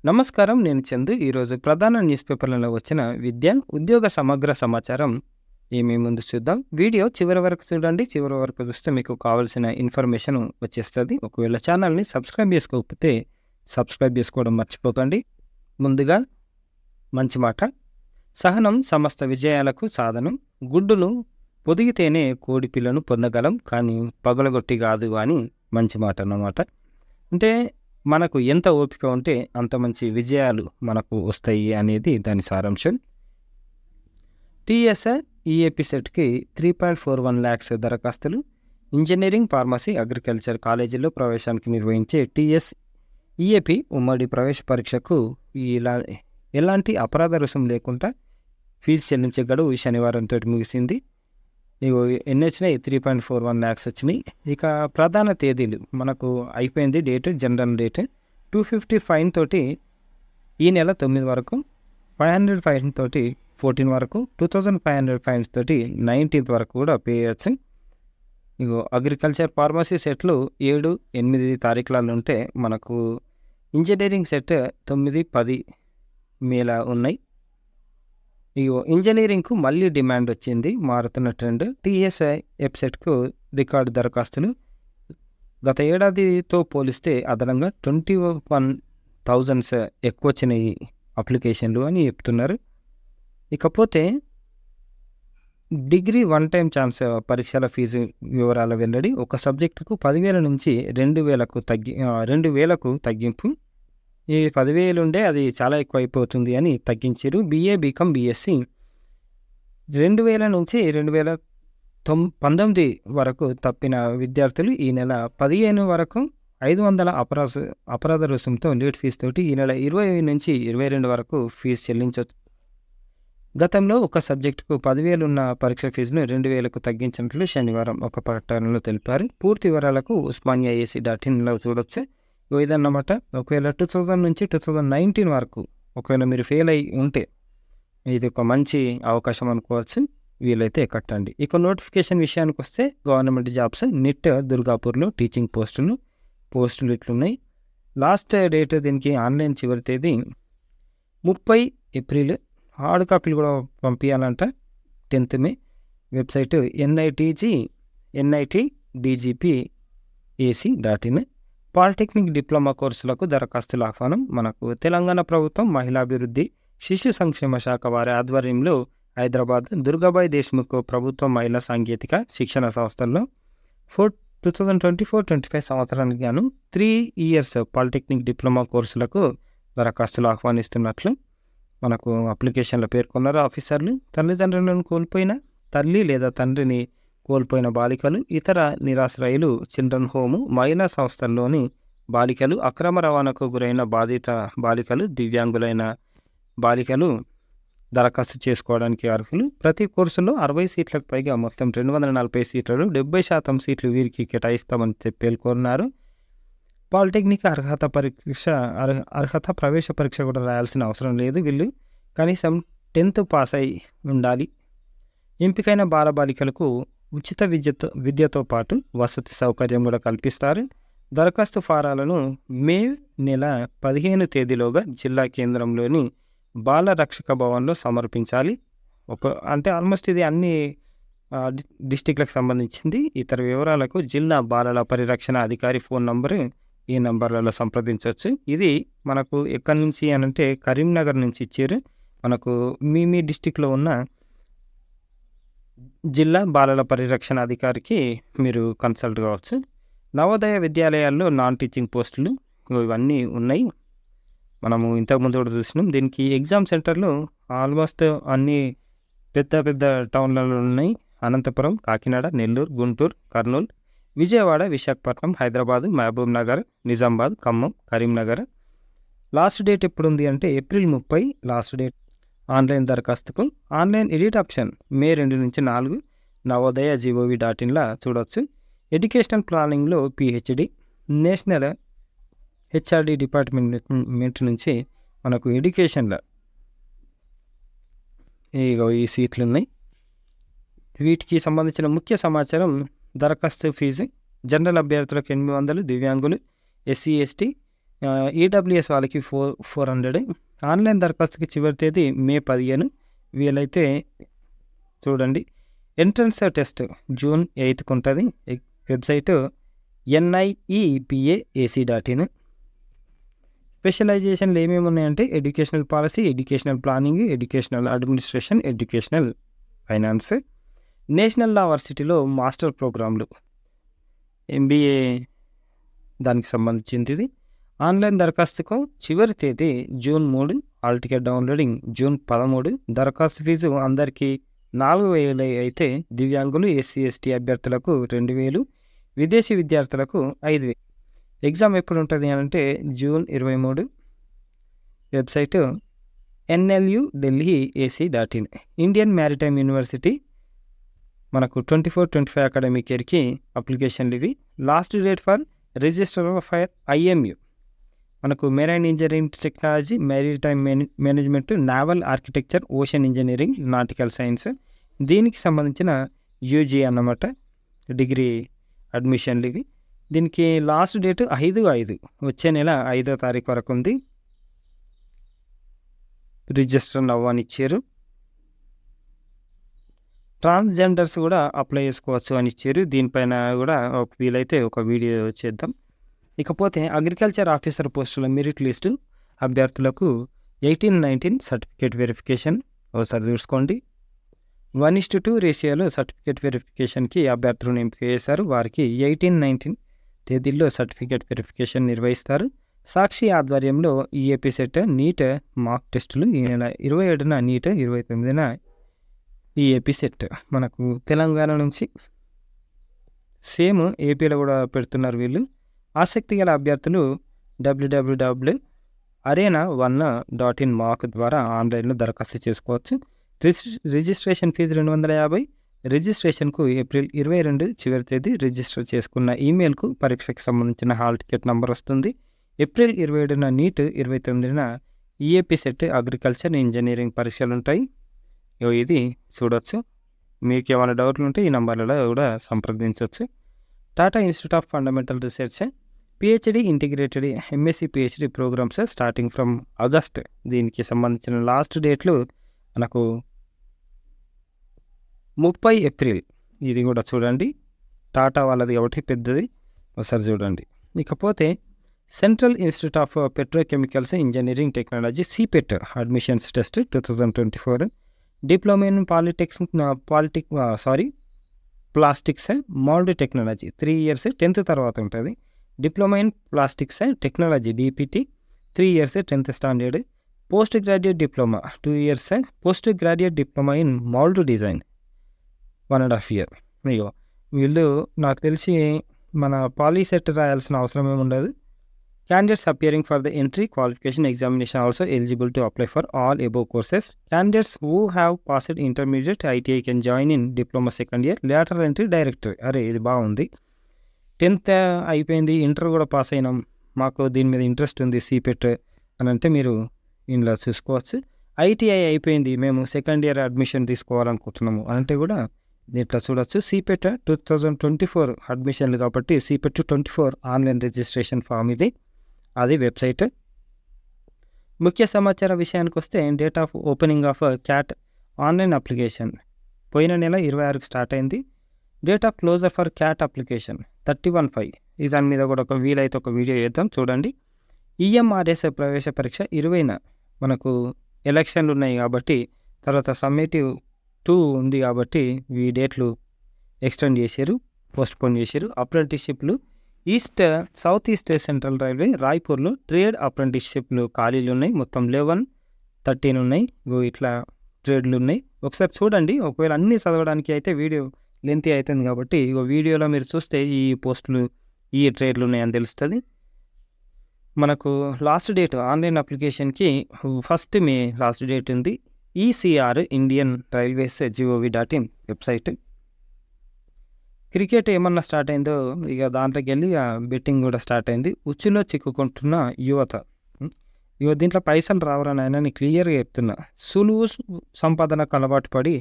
నమస్కారం. నేను చందు. ఈరోజు ప్రధాన న్యూస్ పేపర్లలో వచ్చిన విద్య, ఉద్యోగ సమగ్ర సమాచారం మీ ముందు చూద్దాం. వీడియో చివరి వరకు చూడండి. చివరి వరకు చూస్తే మీకు కావాల్సిన ఇన్ఫర్మేషన్ వచ్చేస్తుంది. ఒకవేళ ఛానల్ని సబ్స్క్రైబ్ చేసుకోకపోతే సబ్స్క్రైబ్ చేసుకోవడం మర్చిపోకండి. ముందుగా మంచి మాట. సహనం సమస్త విజయాలకు సాధనం. గుడ్డులు పొదిగితేనే కోడి పిల్లను పొందగలం, కానీ పగలగొట్టి కాదు అని మంచి మాట అన్నమాట. అంటే మనకు ఎంత ఓపిక ఉంటే అంత మంచి విజయాలు మనకు వస్తాయి అనేది దాని సారాంశం. టీఎస్ ఈఏపీ సెట్కి 3.41 lakhs దరఖాస్తులు. ఇంజనీరింగ్, ఫార్మసీ, అగ్రికల్చర్ కాలేజీల్లో ప్రవేశానికి నిర్వహించే టీఎస్ ఈఏపీ ఉమ్మడి ప్రవేశ పరీక్షకు ఎలాంటి అపరాధ రుసుం లేకుండా ఫీజు చెల్లించే గడువు శనివారంతో ముగిసింది. ఇగో ఎన్ని వచ్చినాయి? 3.41 lakhs వచ్చినాయి. ఇక ప్రధాన తేదీలు మనకు అయిపోయింది. డేట్ జనరల్ డేట్ 250 ఫైన్ తోటి ఈ నెల 9 వరకు, 500 ఫైన్ తోటి 14 వరకు, 2500 ఫైన్స్ తోటి 19th వరకు కూడా పే చేయవచ్చు. ఇగో అగ్రికల్చర్, ఫార్మసీ సెట్లు 7, 8 తారీఖులలో ఉంటే మనకు ఇంజనీరింగ్ సెట్ 9, 10 మేలా ఉన్నాయి. ఇగో ఇంజనీరింగ్కు మళ్ళీ డిమాండ్ వచ్చింది, మారుతున్న ట్రెండ్. టీఎస్ఐ వెబ్సైట్కు రికార్డు దరఖాస్తులు గత ఏడాదితో పోలిస్తే అదనంగా 21,000 ఎక్కువ వచ్చినాయి అప్లికేషన్లు అని చెప్తున్నారు. ఇకపోతే డిగ్రీ వన్ టైం ఛాన్స్ పరీక్షల ఫీజు వివరాల వెల్లడి. ఒక సబ్జెక్టుకు 10,000 నుంచి 2,000కు తగ్గింపు. ఈ 10,000 ఉండే అది చాలా ఎక్కువ అయిపోతుంది అని తగ్గించారు. బీఏ, బీకామ్, బీఎస్సీ 2,000 నుంచి 2019 వరకు తప్పిన విద్యార్థులు ఈ నెల 15 వరకు 500 అపరాధ రుసుంతో లేట్ ఫీజు తోటి ఈ నెల 20 నుంచి 22 వరకు ఫీజు చెల్లించవచ్చు. గతంలో ఒక సబ్జెక్టుకు 10,000 ఉన్న పరీక్ష ఫీజును 2,000కు తగ్గించినట్లు శనివారం ఒక ప్రకటనలో తెలిపారు. పూర్తి వివరాలకు ఉస్మానియా ac.in చూడొచ్చు. ఇదన్నమాట. ఒకవేళ 2000 నుంచి 2019 వరకు ఒకవేళ మీరు ఫెయిల్ అయి ఉంటే ఇది ఒక మంచి అవకాశం అనుకోవచ్చు. వీలైతే కట్టండి. ఇక నోటిఫికేషన్ విషయానికి వస్తే గవర్నమెంట్ జాబ్స్ నిట్ దుర్గాపూర్లో టీచింగ్ పోస్టులు ఇట్లున్నాయి. లాస్ట్ డేట్ దీనికి ఆన్లైన్ చివరి తేదీ 30 ఏప్రిల్. హార్డ్ కాపీలు కూడా పంపించాలంట 10th May. Website nitdgpac.in. Polytechnic diploma కోర్సులకు దరఖాస్తుల ఆహ్వానం. మనకు తెలంగాణ ప్రభుత్వం మహిళాభివృద్ధి, శిశు సంక్షేమ శాఖ వారి ఆధ్వర్యంలో హైదరాబాద్ దుర్గాబాయి దేశ్ముఖ్ ప్రభుత్వ మహిళా సాంకేతిక శిక్షణ సంస్థల్లో 2024-25 సంవత్సరానికి గాను 3 years పాలిటెక్నిక్ డిప్లొమా కోర్సులకు దరఖాస్తులు ఆహ్వానిస్తున్నట్లు మనకు అప్లికేషన్లో పేర్కొన్నారు ఆఫీసర్లు. తల్లిదండ్రులను కోల్పోయిన తల్లి లేదా తండ్రిని కోల్పోయిన బాలికలు, ఇతర నిరాశ్రయులు, చిల్డ్రన్ హోము, మహిళా సంస్థల్లోని బాలికలు, అక్రమ రవాణాకు గురైన బాధిత బాలికలు, దివ్యాంగులైన బాలికలు దరఖాస్తు చేసుకోవడానికి అర్హులు. ప్రతి కోర్సులో 60 సీట్లకు పైగా మొత్తం 240 సీట్లలో 70% సీట్లు వీరికి కేటాయిస్తామని పేర్కొన్నారు. పాలిటెక్నిక్ అర్హత ప్రవేశ పరీక్ష కూడా రాయాల్సిన అవసరం లేదు. వీళ్ళు కనీసం 10th పాస్ అయి ఉండాలి. ఎంపికైన బాలబాలికలకు ఉచిత విద్యతో పాటు వసతి సౌకర్యం కూడా కల్పిస్తారు. దరఖాస్తు ఫారాలను మే నెల 15 తేదీలోగా జిల్లా కేంద్రంలోని బాల రక్షక భవన్లో సమర్పించాలి. అంటే ఆల్మోస్ట్ ఇది అన్ని డిస్టిక్లకు సంబంధించింది. ఇతర వివరాలకు జిల్లా బాలల పరిరక్షణ అధికారి ఫోన్ నంబరు ఈ నంబర్లలో సంప్రదించవచ్చు. ఇది మనకు ఎక్కడి నుంచి అని అంటే కరీంనగర్ నుంచి ఇచ్చారు. మనకు మీ డిస్టిక్లో ఉన్న జిల్లా బాలల పరిరక్షణ అధికారికి మీరు కన్సల్ట్ కావచ్చు. నవోదయ విద్యాలయాల్లో నాన్ టీచింగ్ పోస్టులు ఇవన్నీ ఉన్నాయి. మనము ఇంతకుముందు కూడా చూసినాం. దీనికి ఎగ్జామ్ సెంటర్లు ఆల్మోస్ట్ అన్ని పెద్ద టౌన్లలో ఉన్నాయి. అనంతపురం, కాకినాడ, నెల్లూరు, గుంటూరు, కర్నూలు, విజయవాడ, విశాఖపట్నం, హైదరాబాద్, మహబూబ్ నగర్, నిజామాబాద్, ఖమ్మం, కరీంనగర్. లాస్ట్ డేట్ ఎప్పుడు ఉంది అంటే ఏప్రిల్ 30 లాస్ట్ డేట్. ఆన్లైన్ దరఖాస్తుకు ఆన్లైన్ ఎడిట్ ఆప్షన్ మే 2 నుంచి 4 navodayagovin.in చూడవచ్చు. ఎడ్యుకేషనల్ ప్లానింగ్లో PhD, నేషనల్ HRD డిపార్ట్మెంట్ నుంచి మనకు ఎడ్యుకేషన్లో ఈ సీట్లు ఉన్నాయి. వీటికి సంబంధించిన ముఖ్య సమాచారం. దరఖాస్తు ఫీజు జనరల్ అభ్యర్థులకు 800, దివ్యాంగులు, SC ST ఈడబ్ల్యూఎస్ వాళ్ళకి 400. ఆన్లైన్ దరఖాస్తుకి చివరి తేదీ మే 15. వీలైతే చూడండి. ఎంట్రన్స్ టెస్ట్ జూన్ 8కి ఉంటుంది. Website NIEPAAC.in. స్పెషలైజేషన్లు ఏమేమి ఉన్నాయంటే educational policy, educational planning, educational administration, educational finance. National law వర్సిటీలో మాస్టర్ ప్రోగ్రాంలు, MBA దానికి సంబంధించింది. ఆన్లైన్ దరఖాస్తుకు చివరి తేదీ June 3. Hall ticket downloading June 13. దరఖాస్తు ఫీజు అందరికీ 4,000 అయితే దివ్యాంగులు, SC ST అభ్యర్థులకు 2,000, విదేశీ విద్యార్థులకు 5,000. ఎగ్జామ్ ఎప్పుడు ఉంటుంది అంటే June 23. Website NLU Delhi AC.in. Indian maritime university మనకు 24-25 అకాడమిక్ ఇయర్కి అప్లికేషన్లు ఇవి. Last date for register for IMU మనకు marine engineering technology, maritime management, naval architecture, ocean engineering, nautical science. దీనికి సంబంధించిన UG అన్నమాట, డిగ్రీ అడ్మిషన్లు ఇవి. దీనికి లాస్ట్ డేట్ 5/5 వచ్చే నెల 5వ తారీఖు వరకు ఉంది. రిజిస్టర్ అవ్వని ఇచ్చారు. ట్రాన్స్జెండర్స్ కూడా అప్లై చేసుకోవచ్చు అని ఇచ్చారు. దీనిపైన కూడా వీలైతే ఒక వీడియో చేద్దాం. ఇకపోతే అగ్రికల్చర్ ఆఫీసర్ పోస్టుల మెరిట్ లిస్టు అభ్యర్థులకు 18-19 సర్టిఫికేట్ వెరిఫికేషన్ ఒకసారి చూసుకోండి. 1:2 రేషియోలో సర్టిఫికేట్ వెరిఫికేషన్కి అభ్యర్థులను ఎంపిక చేశారు. వారికి 18-19 తేదీల్లో సర్టిఫికేట్ వెరిఫికేషన్ నిర్వహిస్తారు. సాక్షి ఆధ్వర్యంలో EAP సెట్, నీట్ మాక్ టెస్టులు ఈ నెల 27న నీట్, 29న EAP సెట్. మనకు తెలంగాణ నుంచి సేమ్ ఏపీలో కూడా పెడుతున్నారు వీళ్ళు. ఆసక్తి గల అభ్యర్థులు www.arena1.in మాక్ ద్వారా ఆన్లైన్లో దరఖాస్తు చేసుకోవచ్చు. Registration fee 250. రిజిస్ట్రేషన్కు ఏప్రిల్ 22 చివరి తేదీ. రిజిస్టర్ చేసుకున్న ఈమెయిల్కు పరీక్షకు సంబంధించిన హాల్ టికెట్ నంబర్ వస్తుంది. ఏప్రిల్ 27న నీట్, 29న EAP సెట్, అగ్రికల్చర్, ఇంజనీరింగ్ పరీక్షలు ఉంటాయి. ఇది చూడవచ్చు. మీకు ఏమైనా డౌట్లు ఉంటే ఈ నంబర్లలో కూడా సంప్రదించవచ్చు. Tata institute of fundamental research PhD integrated MSc PhD programmes starting from August. దీనికి సంబంధించిన లాస్ట్ డేట్లు మనకు 30 ఏప్రిల్. ఇది కూడా చూడండి. టాటా వాళ్ళది ఒకటి పెద్దది, ఒకసారి చూడండి. ఇకపోతే central institute of petrochemicals engineering technology CPET admissions test 2024. Diploma in plastics mould technology 3 years 10th తర్వాత ఉంటుంది. Diploma in plastics technology DPT 3 years 10th standard. Post graduate diploma 2 years. Post graduate diploma in mould design 1.5 year. ఇగో వీళ్ళు నాకు తెలిసి మన POLYCET రాయాల్సిన అవసరం ఏమి ఉండదు. Candidates appearing for the entry qualification examination also eligible to apply for all above courses. Candidates who have passed intermediate ITI can join in diploma second year, lateral entry directory. అరే ఇది బాగుంది. 10th అయిపోయింది, inter కూడా pass అయినాం, మాకు దీని మీద interest ఉంది CPET అని అంటే మీరు ఇందులో చూసుకోవచ్చు. ITI అయిపోయింది, మేము సెకండ్ ఇయర్ అడ్మిషన్ తీసుకోవాలనుకుంటున్నాము అంటే కూడా దీంట్లో చూడవచ్చు. CPET 2024 అడ్మిషన్లు కాబట్టి CPET 24 ఆన్లైన్ రిజిస్ట్రేషన్ ఫామ్ ఇది, అది వెబ్సైట్. ముఖ్య సమాచార విషయానికి వస్తే date of opening of CAT online application పోయిన నెల 26కి స్టార్ట్ అయింది. Date of closure for CAT application 31/5. దాని మీద కూడా ఒక వీలైతే ఒక వీడియో చేద్దాం చూడండి. EMRS ప్రవేశ పరీక్ష 20న మనకు ఎలక్షన్లు ఉన్నాయి కాబట్టి తర్వాత సమ్మేటివ్ 2 ఉంది కాబట్టి ఈ డేట్లు ఎక్స్టెండ్ చేశారు, పోస్ట్పోన్ చేశారు. అప్రెంటిస్షిప్లు సౌత్ ఈస్ట్ సెంట్రల్ రైల్వే రాయ్పూర్లో ట్రేడ్ అప్రెంటిస్షిప్లు ఖాళీలు ఉన్నాయి. మొత్తం 11-13 ఉన్నాయి. ఇట్లా ట్రేడ్లు ఉన్నాయి. ఒకసారి చూడండి. ఒకవేళ అన్నీ చదవడానికి అయితే వీడియో లెంతీ అవుతుంది కాబట్టి వీడియోలో మీరు చూస్తే ఈ పోస్టులు ఈ ట్రేడ్లు ఉన్నాయని తెలుస్తుంది. మనకు లాస్ట్ డేట్ ఆన్లైన్ అప్లికేషన్కి 1 May లాస్ట్ డేట్ ఉంది. ECR Indian railways gov.in website. Cricket ఏమన్నా స్టార్ట్ అయిందో ఇక దాంట్లోకి వెళ్ళి బెట్టింగ్ కూడా స్టార్ట్ అయింది. ఉచ్చులో చిక్కుకుంటున్న యువత. దీంట్లో పైసలు రావరని ఆయన క్లియర్గా చెప్తున్నా. సులువు సంపాదనకు అలవాటు పడి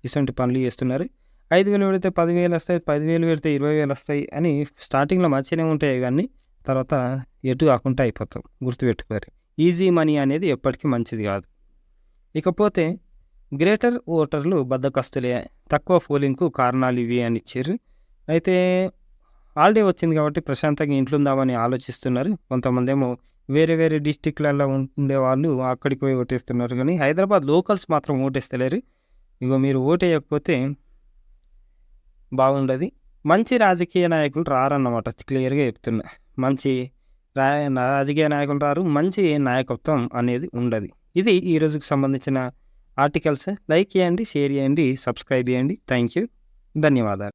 ఇటువంటి పనులు చేస్తున్నారు. 5,000 పెడితే 10,000 వస్తాయి, 10,000 పెడితే 20,000 వస్తాయి అని స్టార్టింగ్లో మంచిగానే ఉంటాయి, కానీ తర్వాత ఎటు కాకుండా అయిపోతాం. గుర్తుపెట్టుకోరి. ఈజీ మనీ అనేది ఎప్పటికీ మంచిది కాదు. ఇకపోతే గ్రేటర్ ఓటర్లు బద్ధకస్తులే, తక్కువ పోలింగ్‌కు కారణాలు ఇవి అని ఇచ్చిర్రు. అయితే హాలిడే వచ్చింది కాబట్టి ప్రశాంతంగా ఇంట్లో ఉందామని ఆలోచిస్తున్నారు. కొంతమందేమో వేరే వేరే డిస్ట్రిక్ట్‌లలో ఉండేవాళ్ళు అక్కడికి పోయి ఓటేస్తున్నారు. కానీ హైదరాబాద్ లోకల్స్ మాత్రం ఓటేస్తలేరు. ఇగో మీరు ఓటేయకపోతే బాగుండదు. మంచి రాజకీయ నాయకులు రారన్నమాట. క్లియర్‌గా చెప్తున్నా. మంచి రా రాజకీయ నాయకులు రారు. మంచి నాయకత్వం అనేది ఉండదు. ఇది ఈ రోజుకి సంబంధించిన ఆర్టికల్స్. లైక్ చేయండి, షేర్ చేయండి, సబ్స్క్రైబ్ చేయండి. Thank you. ధన్యవాదాలు.